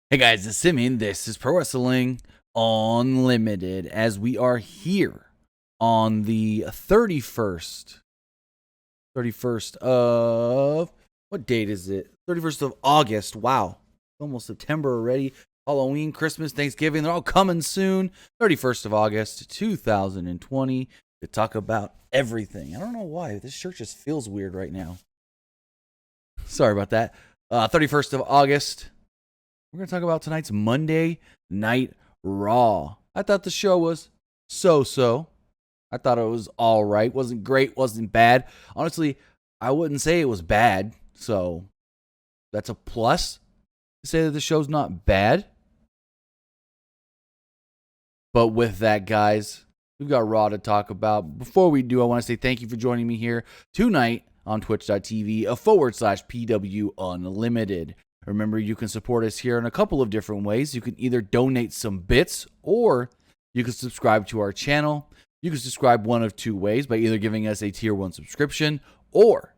Hey guys, it's Simeon. This is Pro Wrestling Unlimited as we are here on the 31st of, what date is it? 31st of August. Wow. Almost September already. Halloween, Christmas, Thanksgiving, they're all coming soon. 31st of August, 2020 to talk about everything. I don't know why. This shirt just feels weird right now. Sorry about that. 31st of August. We're going to talk about tonight's Monday Night Raw. I thought the show was so-so. I thought it was all right. Wasn't great, wasn't bad. Honestly, I wouldn't say it was bad. So that's a plus to say that the show's not bad. But with that, guys, we've got Raw to talk about. Before we do, I want to say thank you for joining me here tonight on twitch.tv/PWUnlimited. Remember, you can support us here in a couple of different ways. You can either donate some bits or you can subscribe to our channel. You can subscribe one of two ways, by either giving us a tier 1 subscription or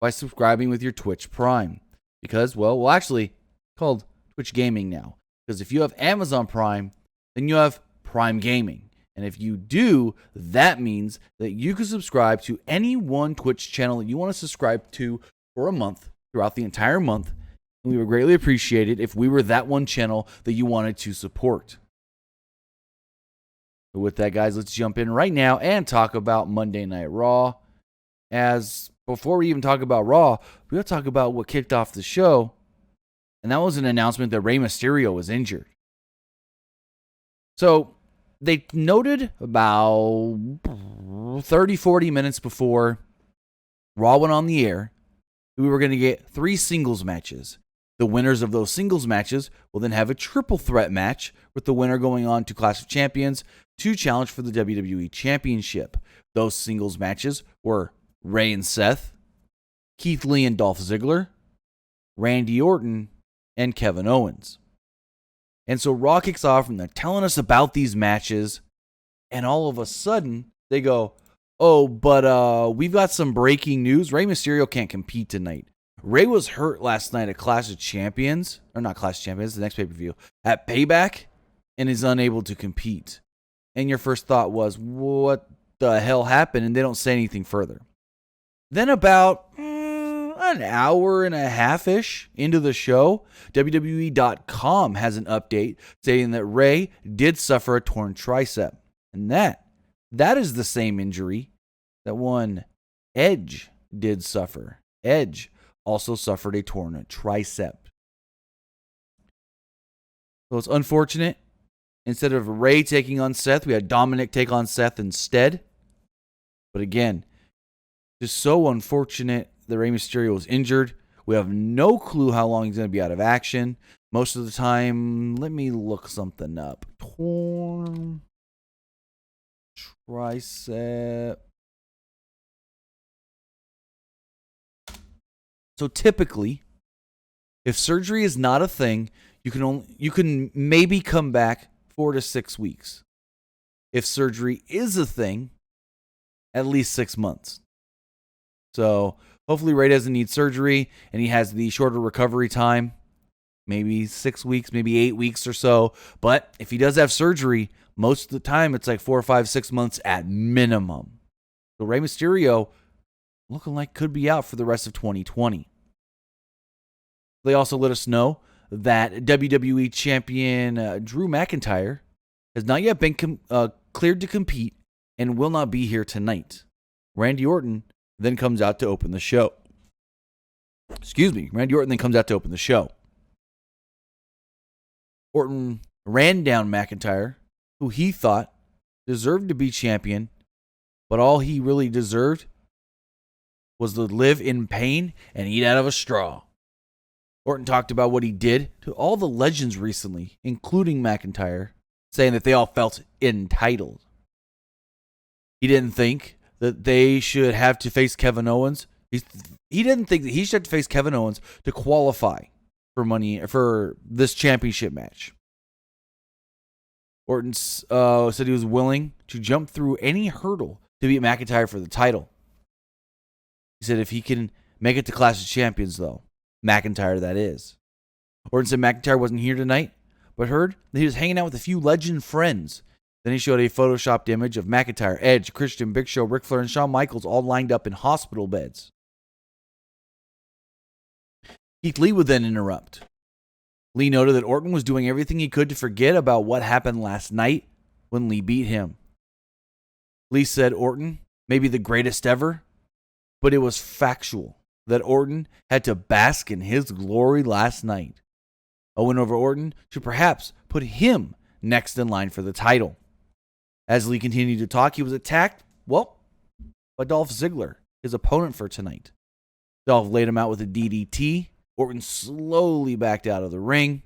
by subscribing with your Twitch Prime. Because, well, actually, it's called Twitch Gaming now. Because if you have Amazon Prime, then you have Prime Gaming. And if you do, that means that you can subscribe to any one Twitch channel that you want to subscribe to for a month, throughout the entire month. And we would greatly appreciate it if we were that one channel that you wanted to support. But with that, guys, let's jump in right now and talk about Monday Night Raw. As before we even talk about Raw, we got to talk about what kicked off the show. And that was an announcement that Rey Mysterio was injured. So they noted about 30-40 minutes before Raw went on the air, we were going to get 3 singles matches. The winners of those singles matches will then have a triple threat match, with the winner going on to Clash of Champions to challenge for the WWE Championship. Those singles matches were Rey and Seth, Keith Lee and Dolph Ziggler, Randy Orton, and Kevin Owens. And so Raw kicks off and they're telling us about these matches, and all of a sudden they go, oh, but we've got some breaking news. Rey Mysterio can't compete tonight. Rey was hurt last night at Clash of Champions, or not Clash of Champions, the next pay-per-view, at Payback, and is unable to compete. And your first thought was, what the hell happened? And they don't say anything further. Then about an hour and a half-ish into the show, WWE.com has an update saying that Rey did suffer a torn tricep. And that is the same injury that one Edge did suffer. Edge also suffered a torn tricep. So it's unfortunate. Instead of Rey taking on Seth, we had Dominic take on Seth instead. But again, just so unfortunate that Rey Mysterio was injured. We have no clue how long he's going to be out of action. Most of the time, let me look something up. Torn tricep. So typically, if surgery is not a thing, you can maybe come back 4 to 6 weeks. If surgery is a thing, at least 6 months. So hopefully Rey doesn't need surgery and he has the shorter recovery time, maybe 6 weeks, maybe 8 weeks or so. But if he does have surgery, most of the time it's like 4, 5, 6 months at minimum. So Rey Mysterio looking like could be out for the rest of 2020. They also let us know that WWE Champion Drew McIntyre has not yet been cleared to compete and will not be here tonight. Randy Orton then comes out to open the show. Randy Orton then comes out to open the show. Orton ran down McIntyre, who he thought deserved to be champion, but all he really deserved was to live in pain and eat out of a straw. Orton talked about what he did to all the legends recently, including McIntyre, saying that they all felt entitled. He didn't think that they should have to face Kevin Owens. He didn't think that he should have to face Kevin Owens to qualify for this championship match. Orton said he was willing to jump through any hurdle to beat McIntyre for the title. He said if he can make it to Clash of Champions, though, McIntyre that is, Orton said McIntyre wasn't here tonight, but heard that he was hanging out with a few legend friends. Then he showed a photoshopped image of McIntyre, Edge, Christian, Big Show, Ric Flair, and Shawn Michaels all lined up in hospital beds. Keith Lee would then interrupt. Lee noted that Orton was doing everything he could to forget about what happened last night when Lee beat him. Lee said Orton may be the greatest ever, but it was factual that Orton had to bask in his glory last night. A win over Orton should perhaps put him next in line for the title. As Lee continued to talk, he was attacked, by Dolph Ziggler, his opponent for tonight. Dolph laid him out with a DDT. Orton slowly backed out of the ring,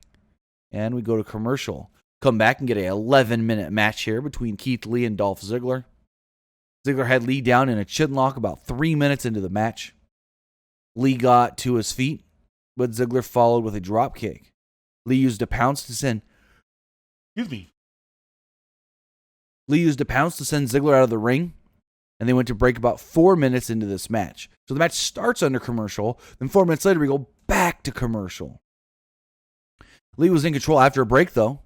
and we go to commercial. Come back and get a 11-minute match here between Keith Lee and Dolph Ziggler. Ziggler had Lee down in a chinlock about 3 minutes into the match. Lee got to his feet, but Ziggler followed with a drop kick. Lee used a pounce to send Ziggler out of the ring, and they went to break about 4 minutes into this match. So the match starts under commercial, then 4 minutes later we go back to commercial. Lee was in control after a break though,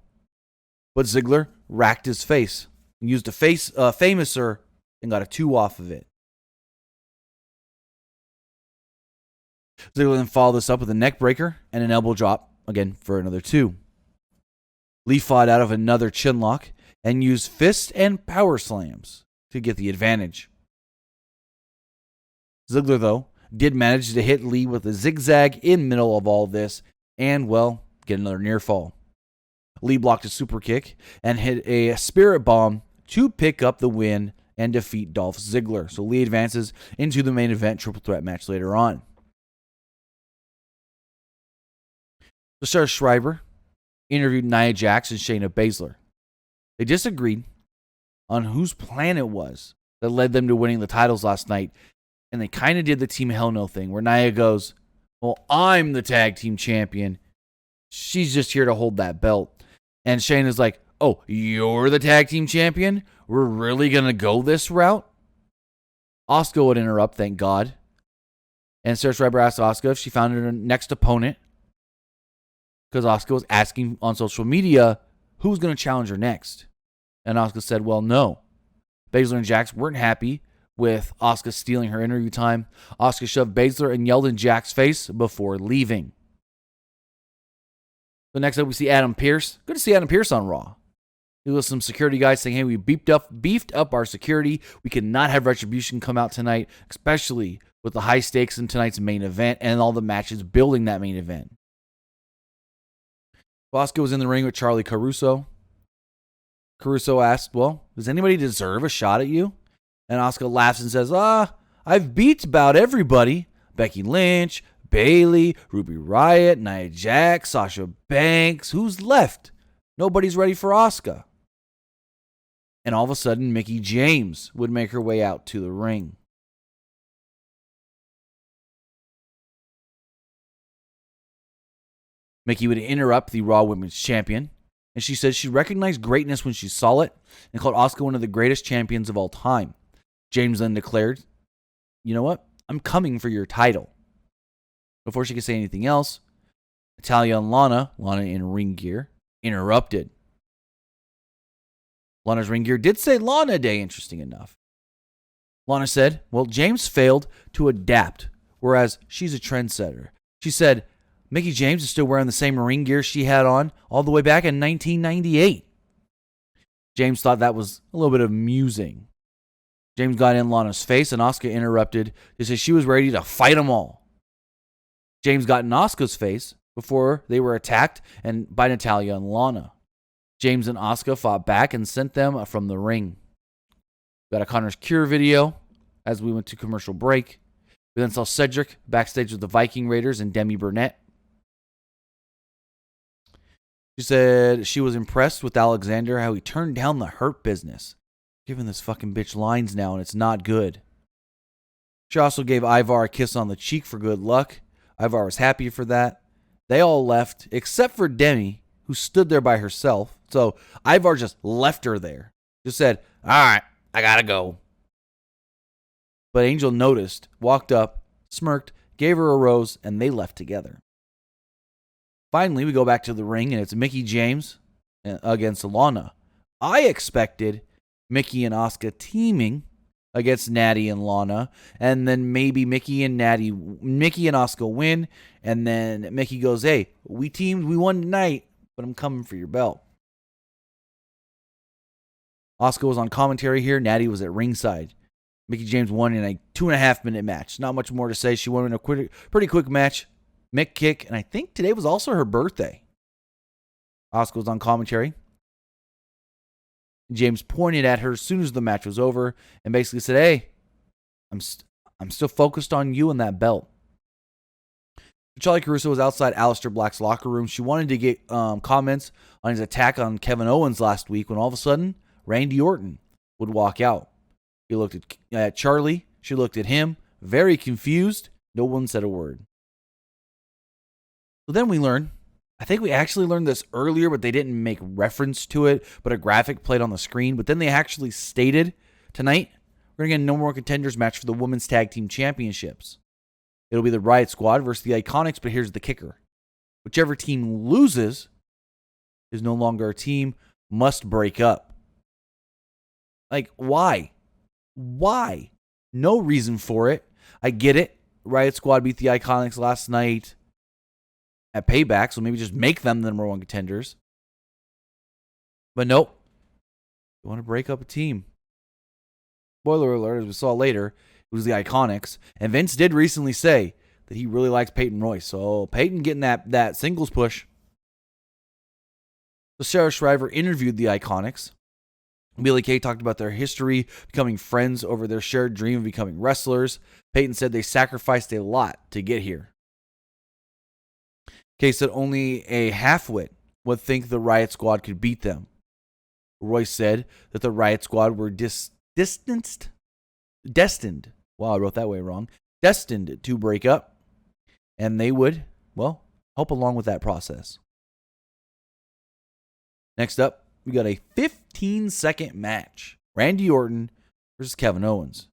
but Ziggler racked his face and used a famouser and got a 2 off of it. Ziggler then followed this up with a neck breaker and an elbow drop, again for another 2. Lee fought out of another chinlock and used fists and power slams to get the advantage. Ziggler, though, did manage to hit Lee with a zigzag in middle of all this and, get another near fall. Lee blocked a super kick and hit a spirit bomb to pick up the win and defeat Dolph Ziggler. So Lee advances into the main event triple threat match later on. So Sarah Schreiber interviewed Nia Jax and Shayna Baszler. They disagreed on whose plan it was that led them to winning the titles last night, and they kind of did the Team Hell No thing, where Nia goes, I'm the tag team champion. She's just here to hold that belt. And Shayna's like, you're the tag team champion? We're really going to go this route? Asuka would interrupt, thank God. And Sarah Schreiber asked Asuka if she found her next opponent, because Asuka was asking on social media who was going to challenge her next. And Asuka said, no. Baszler and Jax weren't happy with Asuka stealing her interview time. Asuka shoved Baszler and yelled in Jax's face before leaving. So next up we see Adam Pearce. Good to see Adam Pearce on Raw. He was some security guys saying, hey, we beefed up our security. We cannot have Retribution come out tonight, especially with the high stakes in tonight's main event and all the matches building that main event. Asuka was in the ring with Charlie Caruso. Caruso asked, does anybody deserve a shot at you? And Asuka laughs and says, I've beat about everybody. Becky Lynch, Bayley, Ruby Riot, Nia Jax, Sasha Banks. Who's left? Nobody's ready for Asuka. And all of a sudden, Mickie James would make her way out to the ring. Mickie would interrupt the Raw Women's Champion, and she said she recognized greatness when she saw it and called Asuka one of the greatest champions of all time. James then declared, you know what? I'm coming for your title. Before she could say anything else, Natalya and Lana in ring gear, interrupted. Lana's ring gear did say Lana Day, interesting enough. Lana said, James failed to adapt, whereas she's a trendsetter. She said, Mickie James is still wearing the same ring gear she had on all the way back in 1998. James thought that was a little bit amusing. James got in Lana's face, and Asuka interrupted to say she was ready to fight them all. James got in Asuka's face before they were attacked by Natalya and Lana. James and Asuka fought back and sent them from the ring. Got a Connor's Cure video as we went to commercial break. We then saw Cedric backstage with the Viking Raiders and Demi Burnett. She said she was impressed with Alexander, how he turned down the Hurt Business. Giving this fucking bitch lines now, and it's not good. She also gave Ivar a kiss on the cheek for good luck. Ivar was happy for that. They all left, except for Demi, who stood there by herself. So Ivar just left her there. Just said, all right, I gotta go. But Angel noticed, walked up, smirked, gave her a rose, and they left together. Finally, we go back to the ring, and it's Mickie James against Lana. I expected Mickie and Asuka teaming against Natty and Lana, and then maybe Mickie and Asuka win, and then Mickie goes, "Hey, we teamed, we won tonight, but I'm coming for your belt." Asuka was on commentary here. Natty was at ringside. Mickie James won in a 2.5-minute match. Not much more to say. She won in a pretty quick match. Mick kick, and I think today was also her birthday. Asuka was on commentary. James pointed at her as soon as the match was over and basically said, "Hey, I'm still focused on you and that belt." Charlie Caruso was outside Aleister Black's locker room. She wanted to get comments on his attack on Kevin Owens last week when all of a sudden Randy Orton would walk out. He looked at Charlie. She looked at him, very confused. No one said a word. So then we learn, I think we actually learned this earlier, but they didn't make reference to it, but a graphic played on the screen. But then they actually stated, tonight, we're going to get a No More Contenders match for the Women's Tag Team Championships. It'll be the Riot Squad versus the Iconics, but here's the kicker. Whichever team loses is no longer a team, must break up. Like, why? Why? No reason for it. I get it. Riot Squad beat the Iconics last night at Payback, so maybe just make them the number one contenders. But nope. You want to break up a team. Spoiler alert, as we saw later, it was the Iconics. And Vince did recently say that he really likes Peyton Royce. So Peyton getting that singles push. So Sarah Shriver interviewed the Iconics. Billy Kay talked about their history, becoming friends over their shared dream of becoming wrestlers. Peyton said they sacrificed a lot to get here. Kay said only a half-wit would think the Riot Squad could beat them. Royce said that the Riot Squad were destined. Wow, I wrote that way wrong. Destined to break up, and they would, well, help along with that process. Next up, we got a 15-second match. Randy Orton versus Kevin Owens.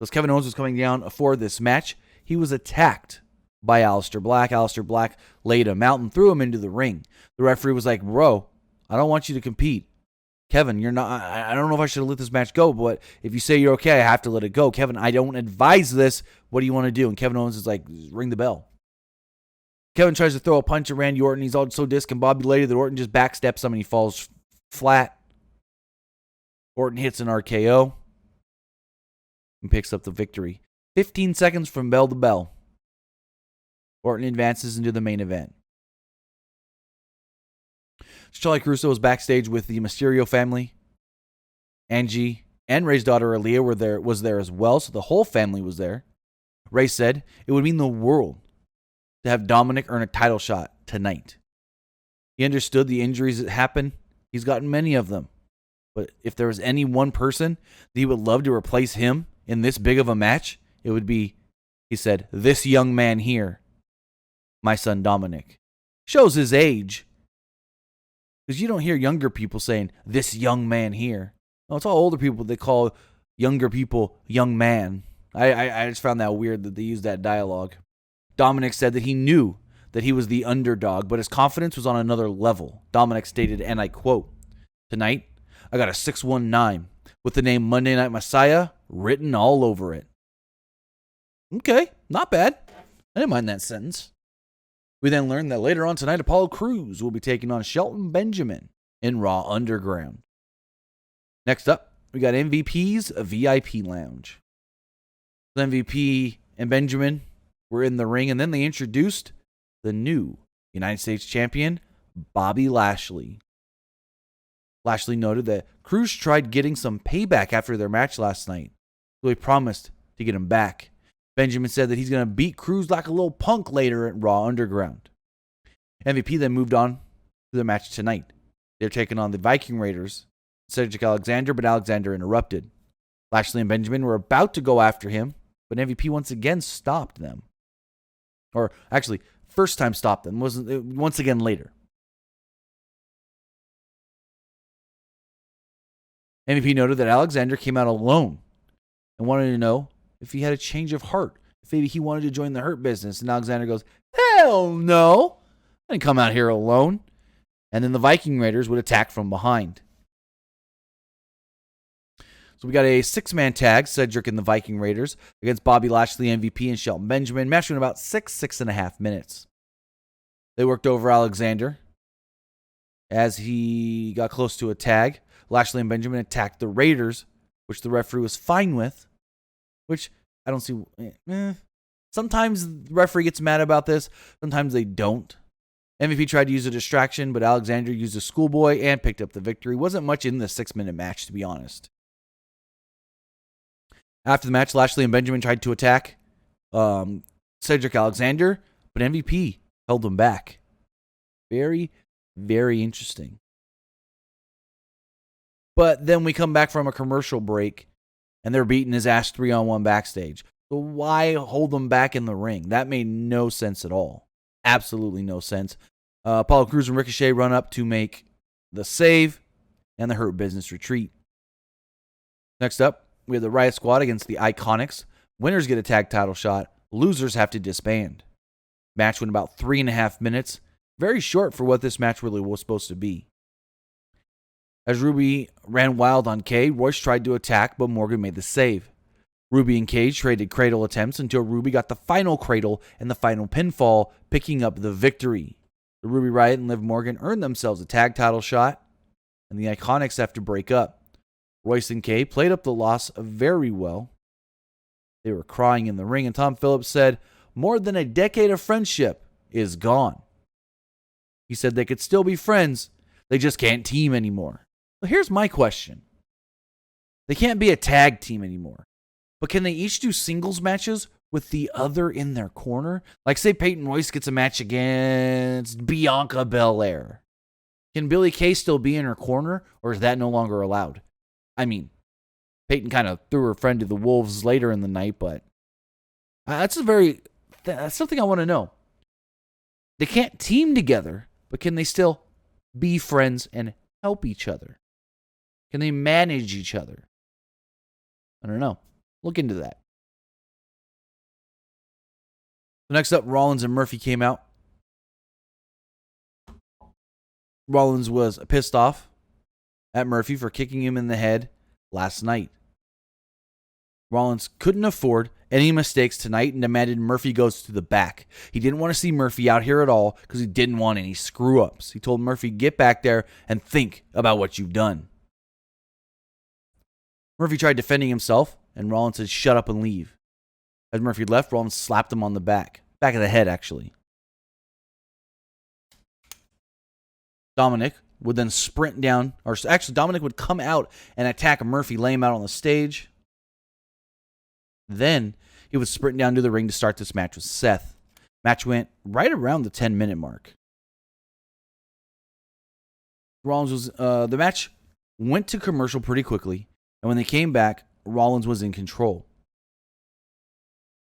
As Kevin Owens was coming down for this match, he was attacked by Aleister Black. Aleister Black laid him out and threw him into the ring. The referee was like, "Bro, I don't want you to compete. Kevin, you're not. I don't know if I should have let this match go, but if you say you're okay, I have to let it go. Kevin, I don't advise this. What do you want to do?" And Kevin Owens is like, "Ring the bell." Kevin tries to throw a punch at Randy Orton. He's all so discombobulated that Orton just backsteps him and he falls flat. Orton hits an RKO and picks up the victory. 15 seconds from bell to bell. Orton advances into the main event. Charlie Caruso was backstage with the Mysterio family. Angie and Ray's daughter Aaliyah was there as well, so the whole family was there. Ray said it would mean the world to have Dominic earn a title shot tonight. He understood the injuries that happened. He's gotten many of them. But if there was any one person that he would love to replace him in this big of a match, it would be, he said, this young man here, my son Dominic. Shows his age. Because you don't hear younger people saying, this young man here. No, it's all older people that call younger people young man. I just found that weird that they used that dialogue. Dominic said that he knew that he was the underdog, but his confidence was on another level. Dominic stated, and I quote, "Tonight, I got a 619 with the name Monday Night Messiah written all over it." Okay, not bad. I didn't mind that sentence. We then learned that later on tonight, Apollo Crews will be taking on Shelton Benjamin in Raw Underground. Next up, we got MVP's VIP Lounge. MVP and Benjamin were in the ring, and then they introduced the new United States Champion, Bobby Lashley. Lashley noted that Crews tried getting some payback after their match last night, so he promised to get him back. Benjamin said that he's going to beat Crews like a little punk later at Raw Underground. MVP then moved on to the match tonight. They're taking on the Viking Raiders, Cedric Alexander, but Alexander interrupted. Lashley and Benjamin were about to go after him, but MVP once again stopped them. Or actually, first time stopped them, wasn't once again later. MVP noted that Alexander came out alone and wanted to know if he had a change of heart, if maybe he wanted to join the Hurt Business. And Alexander goes, "Hell no. and come out here alone. And then the Viking Raiders would attack from behind. So we got a 6-man tag, Cedric and the Viking Raiders, against Bobby Lashley, MVP, and Shelton Benjamin. Match went about 6.5 minutes. They worked over Alexander. As he got close to a tag, Lashley and Benjamin attacked the Raiders, which the referee was fine with, which I don't see. Sometimes the referee gets mad about this. Sometimes they don't. MVP tried to use a distraction, but Alexander used a schoolboy and picked up the victory. Wasn't much in the 6-minute match, to be honest. After the match, Lashley and Benjamin tried to attack Cedric Alexander, but MVP held them back. Very, very interesting. But then we come back from a commercial break, and they're beating his ass 3-on-1 backstage. So why hold them back in the ring? That made no sense at all. Absolutely no sense. Apollo Crews and Ricochet run up to make the save, and the Hurt Business retreat. Next up, we have the Riot Squad against the Iconics. Winners get a tag title shot. Losers have to disband. Match went about 3.5 minutes. Very short for what this match really was supposed to be. As Ruby ran wild on Kay, Royce tried to attack, but Morgan made the save. Ruby and Cage traded cradle attempts until Ruby got the final cradle and the final pinfall, picking up the victory. The Ruby Riot and Liv Morgan earned themselves a tag title shot, and the Iconics have to break up. Royce and Kay played up the loss very well. They were crying in the ring, and Tom Phillips said, "More than a decade of friendship is gone." He said they could still be friends, they just can't team anymore. Well, here's my question. They can't be a tag team anymore, but can they each do singles matches with the other in their corner? Like, say Peyton Royce gets a match against Bianca Belair. Can Billie Kay still be in her corner, or is that no longer allowed? I mean, Peyton kind of threw her friend to the wolves later in the night, but that's something I want to know. They can't team together, but can they still be friends and help each other? Can they manage each other? I don't know. Look into that. Next up, Rollins and Murphy came out. Rollins was pissed off at Murphy for kicking him in the head last night. Rollins couldn't afford any mistakes tonight and demanded Murphy goes to the back. He didn't want to see Murphy out here at all because he didn't want any screw-ups. He told Murphy, get back there and think about what you've done. Murphy tried defending himself, and Rollins said, shut up and leave. As Murphy left, Rollins slapped him on the back of the head, actually. Dominic would then sprint down, or actually Dominic would come out and attack Murphy, lay him out on the stage. Then he would sprint down to the ring to start this match with Seth. Match went right around the 10-minute mark. The match went to commercial pretty quickly, and when they came back, Rollins was in control.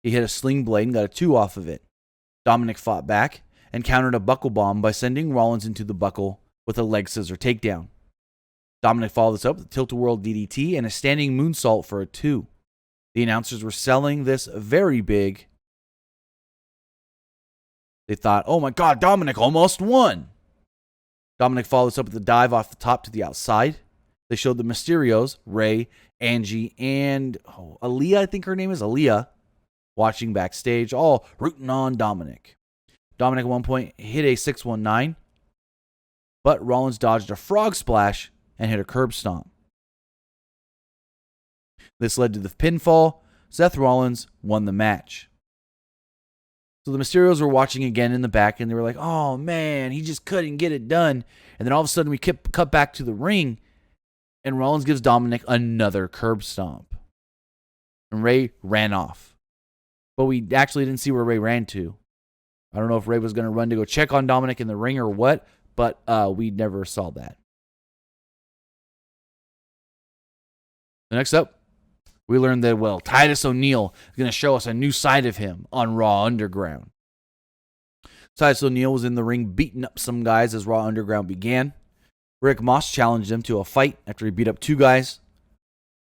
He hit a sling blade and got a 2 off of it. Dominic fought back and countered a buckle bomb by sending Rollins into the buckle with a leg scissor takedown. Dominic followed this up with a tilt-a-whirl DDT and a standing moonsault for a 2. The announcers were selling this very big. They thought, oh my God, Dominic almost won. Dominic followed this up with a dive off the top to the outside. They showed the Mysterios, Ray, Angie, and Aaliyah, I think her name is Aaliyah, watching backstage, all rooting on Dominic. Dominic at one point hit a 619, but Rollins dodged a frog splash and hit a curb stomp. This led to the pinfall. Seth Rollins won the match. So the Mysterios were watching again in the back, and they were like, oh man, he just couldn't get it done. And then all of a sudden we cut back to the ring, and Rollins gives Dominic another curb stomp. And Ray ran off. But we actually didn't see where Ray ran to. I don't know if Ray was going to run to go check on Dominic in the ring or what, but we never saw that. Next up, we learned that, Titus O'Neil is going to show us a new side of him on Raw Underground. Titus O'Neil was in the ring beating up some guys as Raw Underground began. Rick Moss challenged him to a fight after he beat up 2 guys.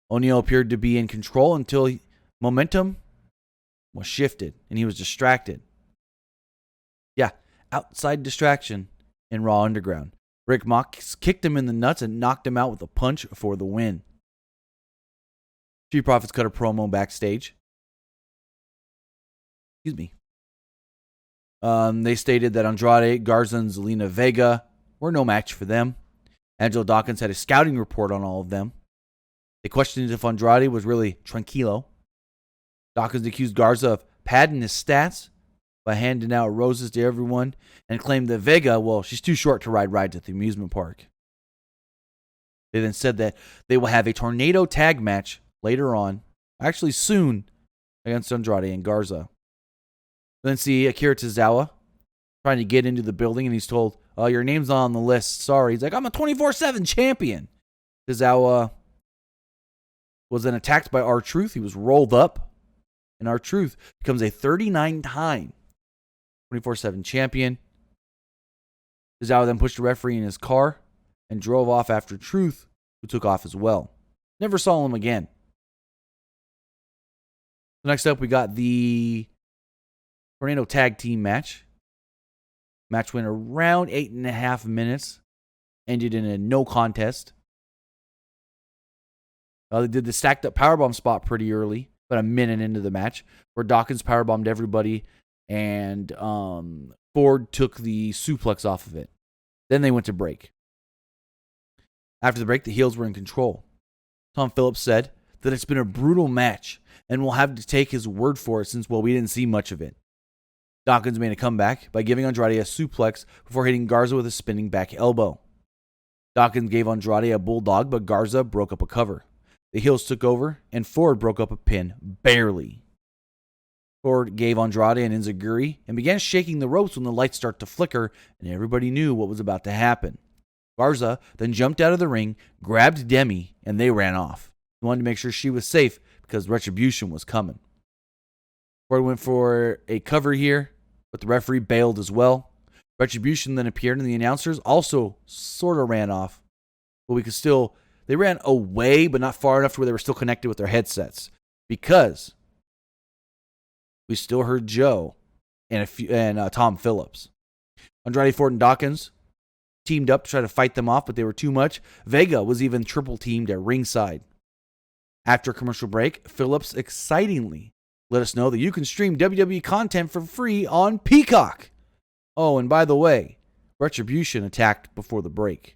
O'Neil appeared to be in control until momentum was shifted and he was distracted. Yeah, outside distraction in Raw Underground. Rick Mox kicked him in the nuts and knocked him out with a punch for the win. Street Profits cut a promo backstage. Excuse me. They stated that Andrade, Garza, and Zelina Vega were no match for them. Angelo Dawkins had a scouting report on all of them. They questioned if Andrade was really tranquilo. Dawkins accused Garza of padding his stats by handing out roses to everyone and claimed that Vega, well, she's too short to ride rides at the amusement park. They then said that they will have a tornado tag match later on, actually soon, against Andrade and Garza. Then see Akira Tozawa trying to get into the building, and he's told, "Oh, your name's not on the list. Sorry." He's like, "I'm a 24/7 champion." Tozawa was then attacked by R-Truth. He was rolled up, and R-Truth becomes a 39-time 24/7 champion. Tozawa then pushed the referee in his car and drove off after Truth, who took off as well. Never saw him again. So next up, we got the Tornado Tag Team match. Match went around 8.5 minutes. Ended in a no contest. They did the stacked up powerbomb spot pretty early, about a minute into the match, where Dawkins powerbombed everybody and Ford took the suplex off of it. Then they went to break. After the break, the heels were in control. Tom Phillips said that it's been a brutal match and we'll have to take his word for it since, well, we didn't see much of it. Dawkins made a comeback by giving Andrade a suplex before hitting Garza with a spinning back elbow. Dawkins gave Andrade a bulldog, but Garza broke up a cover. The heels took over, and Ford broke up a pin, barely. Ford gave Andrade an enziguri and began shaking the ropes when the lights started to flicker, and everybody knew what was about to happen. Garza then jumped out of the ring, grabbed Demi, and they ran off. He wanted to make sure she was safe because Retribution was coming. Ford went for a cover here, but the referee bailed as well. Retribution then appeared, and the announcers also sort of ran off. But they ran away, but not far enough to where they were still connected with their headsets. Because we still heard Joe and Tom Phillips. Andrade, Ford, and Dawkins teamed up to try to fight them off, but they were too much. Vega was even triple teamed at ringside. After a commercial break, Phillips excitingly let us know that you can stream WWE content for free on Peacock. Oh, and by the way, Retribution attacked before the break.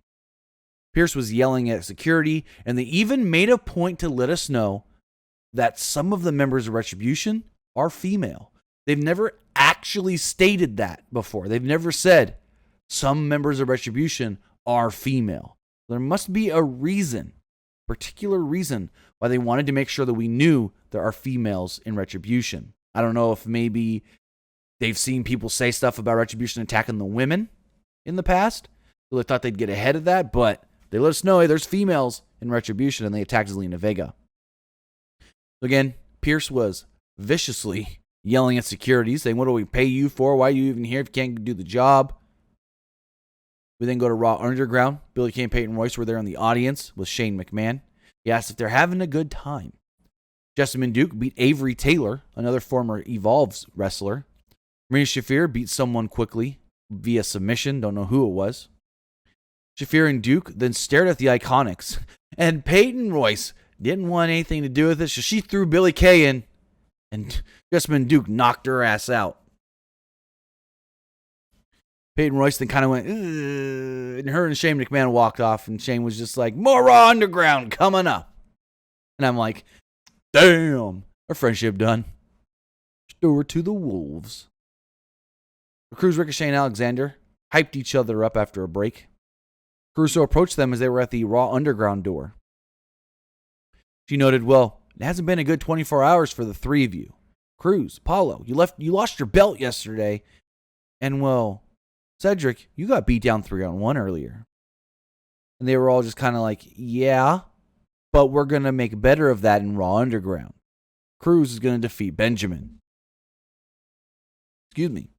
Pierce was yelling at security, and they even made a point to let us know that some of the members of Retribution are female. They've never actually stated that before. They've never said some members of Retribution are female. There must be a reason, particular reason, why they wanted to make sure that we knew there are females in Retribution. I don't know if maybe they've seen people say stuff about Retribution attacking the women in the past, so they thought they'd get ahead of that, but they let us know, hey, there's females in Retribution, and they attacked Zelina Vega. Again, Pierce was viciously yelling at security, saying, what do we pay you for? Why are you even here if you can't do the job? We then go to Raw Underground. Billy Kay and Peyton Royce were there in the audience with Shane McMahon. He asked if they're having a good time. Jessamine Duke beat Avery Taylor, another former Evolves wrestler. Marina Shafir beat someone quickly via submission. Don't know who it was. Shafir and Duke then stared at the Iconics. And Peyton Royce didn't want anything to do with it, so she threw Billy Kay in, and Jessamine Duke knocked her ass out. Peyton Royce then kind of went, and her and Shane McMahon walked off, and Shane was just like, more Raw Underground coming up. And I'm like, damn, our friendship done. Over to the Wolves. Cruz, Ricochet, and Alexander hyped each other up after a break. Caruso approached them as they were at the Raw Underground door. She noted, well, it hasn't been a good 24 hours for the three of you. Cruz, Paulo, you lost your belt yesterday. And, well, Cedric, you got beat down 3-on-1 earlier. And they were all just kind of like, yeah, but we're going to make better of that in Raw Underground. Cruz is going to defeat Benjamin. Excuse me.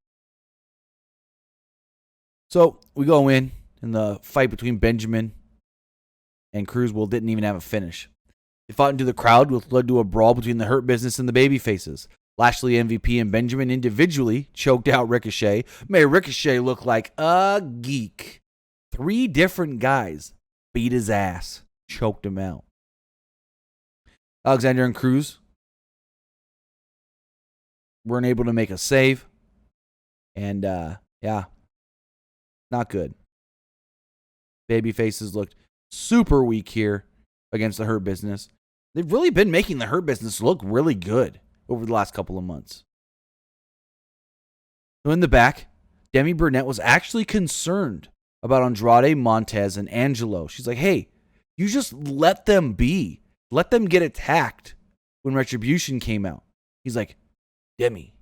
So we go in the fight between Benjamin and Cruz, well, didn't even have a finish. They fought into the crowd, which led to a brawl between the Hurt Business and the Babyfaces. Lashley, MVP, and Benjamin individually choked out Ricochet. Made Ricochet look like a geek. 3 different guys beat his ass, choked him out. Alexander and Cruz weren't able to make a save. And, yeah, not good. Baby faces looked super weak here against the Hurt Business. They've really been making the Hurt Business look really good over the last couple of months. So in the back, Demi Burnett was actually concerned about Andrade, Montez, and Angelo. She's like, hey, you just let them be. Let them get attacked when Retribution came out. He's like, Demi,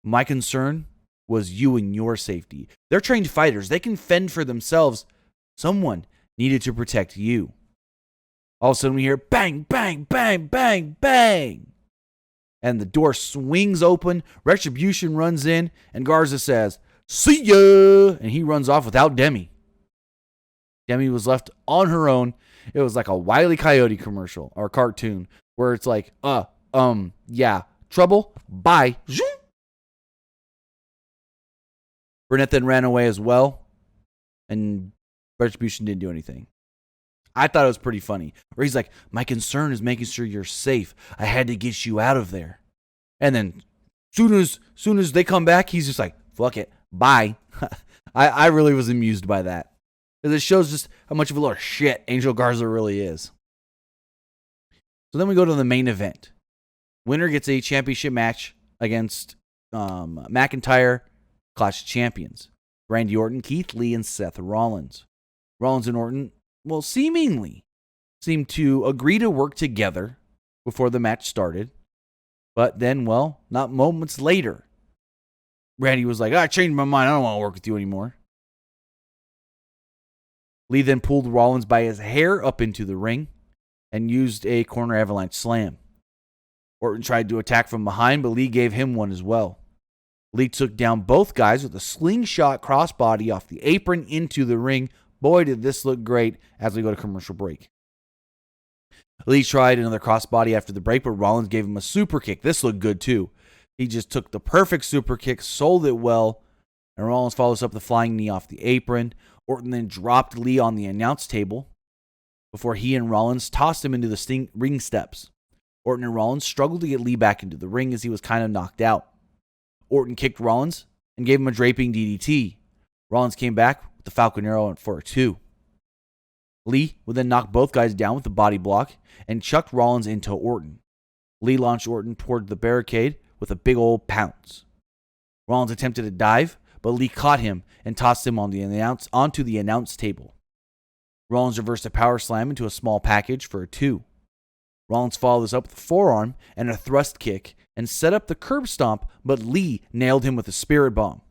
my concern was you and your safety. They're trained fighters. They can fend for themselves. Someone needed to protect you. All of a sudden we hear bang, bang, bang, bang, bang. And the door swings open. Retribution runs in. And Garza says, see ya. And he runs off without Demi. Demi was left on her own. It was like a Wile E. Coyote commercial or cartoon where it's like, yeah, trouble, bye. Burnett then ran away as well. And Retribution didn't do anything. I thought it was pretty funny. Where he's like, my concern is making sure you're safe. I had to get you out of there. And then soon as they come back, he's just like, fuck it, bye. I really was amused by that. Because it shows just how much of a little shit Angel Garza really is. So then we go to the main event. Winner gets a championship match against Mcintyre, Clash of Champions. Randy Orton, Keith Lee, and Seth Rollins. Rollins and Orton, well, seemingly seemed to agree to work together before the match started. But then, well, not moments later, Randy was like, I changed my mind. I don't want to work with you anymore. Lee then pulled Rollins by his hair up into the ring and used a corner avalanche slam. Orton tried to attack from behind, but Lee gave him one as well. Lee took down both guys with a slingshot crossbody off the apron into the ring. Boy, did this look great as we go to commercial break. Lee tried another crossbody after the break, but Rollins gave him a super kick. This looked good too. He just took the perfect super kick, sold it well, and Rollins follows up the flying knee off the apron. Orton then dropped Lee on the announce table before he and Rollins tossed him into the ring steps. Orton and Rollins struggled to get Lee back into the ring as he was kind of knocked out. Orton kicked Rollins and gave him a draping DDT. Rollins came back with the Falcon Arrow for a 2. Lee would then knock both guys down with the body block and chucked Rollins into Orton. Lee launched Orton toward the barricade with a big old pounce. Rollins attempted a dive, but Lee caught him and tossed him onto the announce table. Rollins reversed a power slam into a small package for a 2. Rollins followed this up with a forearm and a thrust kick and set up the curb stomp, but Lee nailed him with a spirit bomb.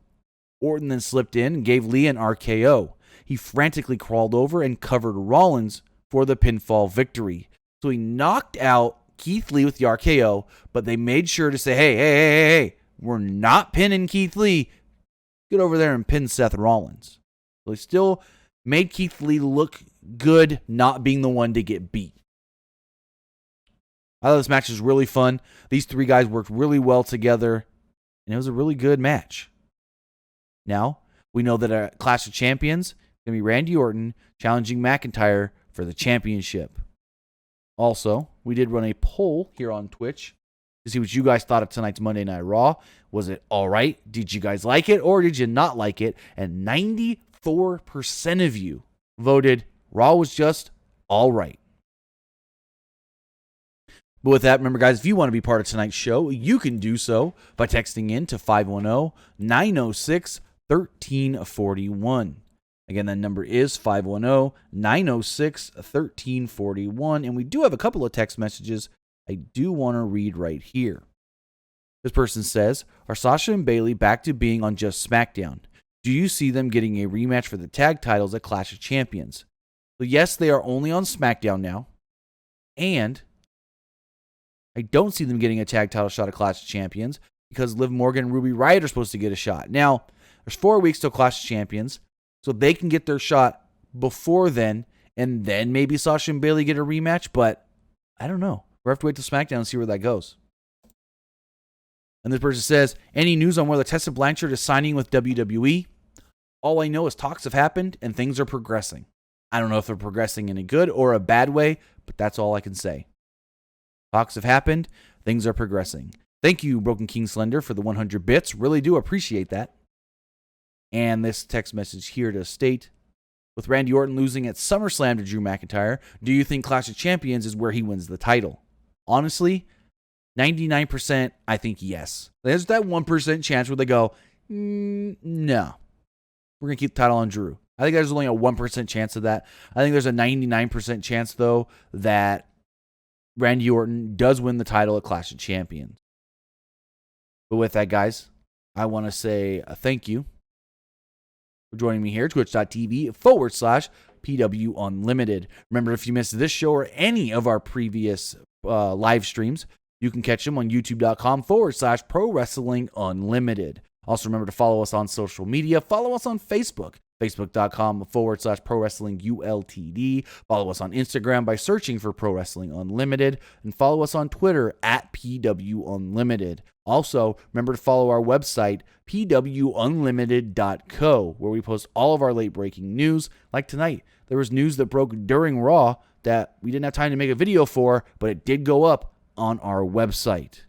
Orton then slipped in and gave Lee an RKO. He frantically crawled over and covered Rollins for the pinfall victory. So he knocked out Keith Lee with the RKO, but they made sure to say, hey, we're not pinning Keith Lee. Get over there and pin Seth Rollins. So he still made Keith Lee look good, not being the one to get beat. I thought this match was really fun. These 3 guys worked really well together, and it was a really good match. Now, we know that at Clash of Champions is going to be Randy Orton challenging McIntyre for the championship. Also, we did run a poll here on Twitch to see what you guys thought of tonight's Monday Night Raw. Was it all right? Did you guys like it, or did you not like it? And 94% of you voted Raw was just all right. But with that, remember, guys, if you want to be part of tonight's show, you can do so by texting in to 510-906-1341. Again, that number is 510-906-1341. And we do have a couple of text messages I do want to read right here. This person says, are Sasha and Bayley back to being on just SmackDown? Do you see them getting a rematch for the tag titles at Clash of Champions? So yes, they are only on SmackDown now. And I don't see them getting a tag title shot at Clash of Champions because Liv Morgan and Ruby Riott are supposed to get a shot. Now, there's 4 weeks till Clash of Champions, so they can get their shot before then, and then maybe Sasha and Bayley get a rematch, but I don't know. We'll have to wait till SmackDown and see where that goes. And this person says, any news on whether Tessa Blanchard is signing with WWE? All I know is talks have happened and things are progressing. I don't know if they're progressing in a good or a bad way, but that's all I can say. Talks have happened. Things are progressing. Thank you, Broken King Slender, for the 100 bits. Really do appreciate that. And this text message here to state, with Randy Orton losing at SummerSlam to Drew McIntyre, do you think Clash of Champions is where he wins the title? Honestly, 99%, I think yes. There's that 1% chance where they go, no. We're going to keep the title on Drew. I think there's only a 1% chance of that. I think there's a 99% chance, though, that Randy Orton does win the title at Clash of Champions. But with that, guys, I want to say a thank you for joining me here, twitch.tv/PWUnlimited. Remember, if you missed this show or any of our previous live streams, you can catch them on youtube.com/Pro Wrestling Unlimited. Also, remember to follow us on social media. Follow us on Facebook, facebook.com/Pro Wrestling ULTD. Follow us on Instagram by searching for Pro Wrestling Unlimited. And follow us on Twitter at PWUnlimited. Also, remember to follow our website, PWUnlimited.co, where we post all of our late-breaking news. Like tonight, there was news that broke during Raw that we didn't have time to make a video for, but it did go up on our website.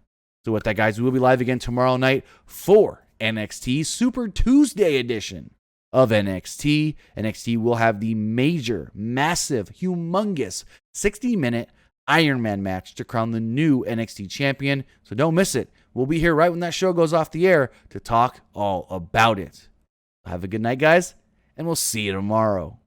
So with that, guys, we will be live again tomorrow night for NXT Super Tuesday edition of NXT. NXT will have the major, massive, humongous 60-minute Iron Man match to crown the new NXT champion. So don't miss it. We'll be here right when that show goes off the air to talk all about it. Have a good night, guys, and we'll see you tomorrow.